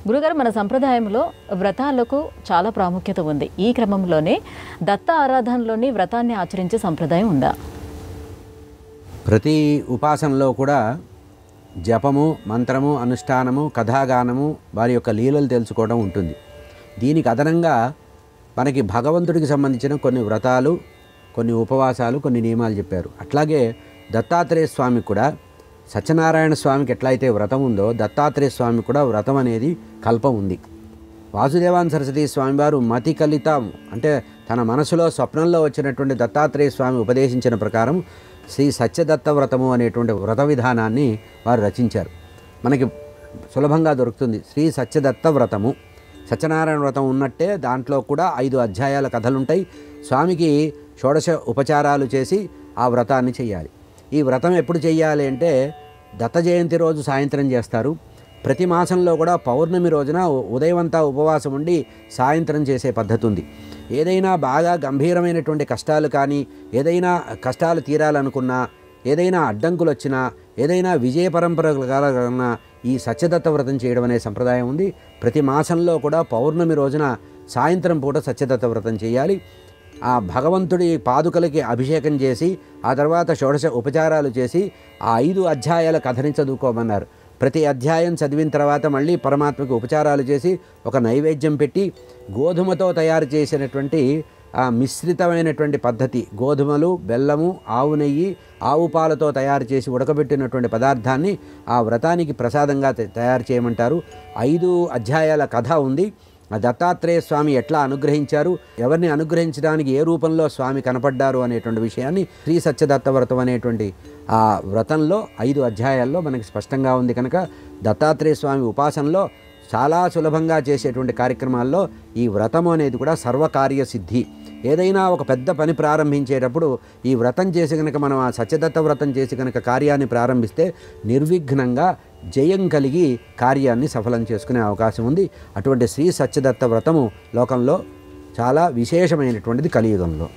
గురుగారు, మన సంప్రదాయంలో వ్రతాలకు చాలా ప్రాముఖ్యత ఉంది. ఈ క్రమంలోనే దత్త ఆరాధనలోని వ్రతాన్ని ఆచరించే సంప్రదాయం ఉందా? ప్రతి ఉపాసనలో కూడా జపము, మంత్రము, అనుష్ఠానము, కథాగానము, వారి యొక్క లీలలు తెలుసుకోవడం ఉంటుంది. దీనికి అదనంగా మనకి భగవంతుడికి సంబంధించిన కొన్ని వ్రతాలు, కొన్ని ఉపవాసాలు, కొన్ని నియమాలు చెప్పారు. అట్లాగే దత్తాత్రేయ స్వామికి కూడా, సత్యనారాయణ స్వామికి ఎట్లయితే వ్రతం ఉందో దత్తాత్రేయ స్వామికి కూడా వ్రతం అనేది కల్పం ఉంది. వాసుదేవాన్ సరస్వతి స్వామివారు మతి కలితం అంటే తన మనసులో స్వప్నంలో వచ్చినటువంటి దత్తాత్రేయ స్వామి ఉపదేశించిన ప్రకారం శ్రీ సత్యదత్త వ్రతము అనేటువంటి వ్రత విధానాన్ని వారు రచించారు. మనకి సులభంగా దొరుకుతుంది. శ్రీ సత్యదత్త వ్రతము, సత్యనారాయణ వ్రతం ఉన్నట్టే దాంట్లో కూడా 5 అధ్యాయాల కథలుంటాయి. స్వామికి షోడశ ఉపచారాలు చేసి ఆ వ్రతాన్ని చేయాలి. ఈ వ్రతం ఎప్పుడు చేయాలి అంటే దత్త జయంతి రోజు సాయంత్రం చేస్తారు. ప్రతి మాసంలో కూడా పౌర్ణమి రోజున ఉదయమంతా ఉపవాసం ఉండి సాయంత్రం చేసే పద్ధతి ఉంది. ఏదైనా బాగా గంభీరమైనటువంటి కష్టాలు కానీ, ఏదైనా కష్టాలు తీరాలనుకున్నా, ఏదైనా అడ్డంకులు వచ్చినా, ఏదైనా విజయ పరంపర కలగన్నా ఈ సత్యదత్త వ్రతం చేయడం అనే సంప్రదాయం ఉంది. ప్రతి మాసంలో కూడా పౌర్ణమి రోజున సాయంత్రం పూట సత్యదత్త వ్రతం చేయాలి. ఆ భగవంతుడి పాదుకలకి అభిషేకం చేసి ఆ తర్వాత షోడశ ఉపచారాలు చేసి ఆ 5 అధ్యాయాల కథని చదువుకోమన్నారు. ప్రతి అధ్యాయం చదివిన తర్వాత మళ్ళీ పరమాత్మకి ఉపచారాలు చేసి ఒక నైవేద్యం పెట్టి గోధుమతో తయారు చేసినటువంటి ఆ మిశ్రితమైనటువంటి పద్ధతి, గోధుమలు, బెల్లము, ఆవు నెయ్యి, ఆవు పాలతో తయారు చేసి ఉడకబెట్టినటువంటి పదార్థాన్ని ఆ వ్రతానికి ప్రసాదంగా తయారు చేయమంటారు. 5 అధ్యాయాల కథ ఉంది. ఆ దత్తాత్రేయ స్వామి ఎట్లా అనుగ్రహించారు, ఎవరిని అనుగ్రహించడానికి ఏ రూపంలో స్వామి కనపడ్డారు అనేటువంటి విషయాన్ని శ్రీ సత్యదత్త వ్రతం అనేటువంటి ఆ వ్రతంలో 5 అధ్యాయాల్లో మనకి స్పష్టంగా ఉంది. కనుక దత్తాత్రేయ స్వామి ఉపాసనలో చాలా సులభంగా చేసేటువంటి కార్యక్రమాల్లో ఈ వ్రతము అనేది కూడా సర్వకార్య సిద్ధి. ఏదైనా ఒక పెద్ద పని ప్రారంభించేటప్పుడు ఈ వ్రతం చేసి కనుక మనం ఆ సత్యదత్త వ్రతం చేసి కనుక కార్యాన్ని ప్రారంభిస్తే నిర్విఘ్నంగా జయం కలిగి కార్యాన్ని సఫలం చేసుకునే అవకాశం ఉంది. అటువంటి శ్రీ సత్యదత్త వ్రతము లోకంలో చాలా విశేషమైనటువంటిది కలియుగంలో.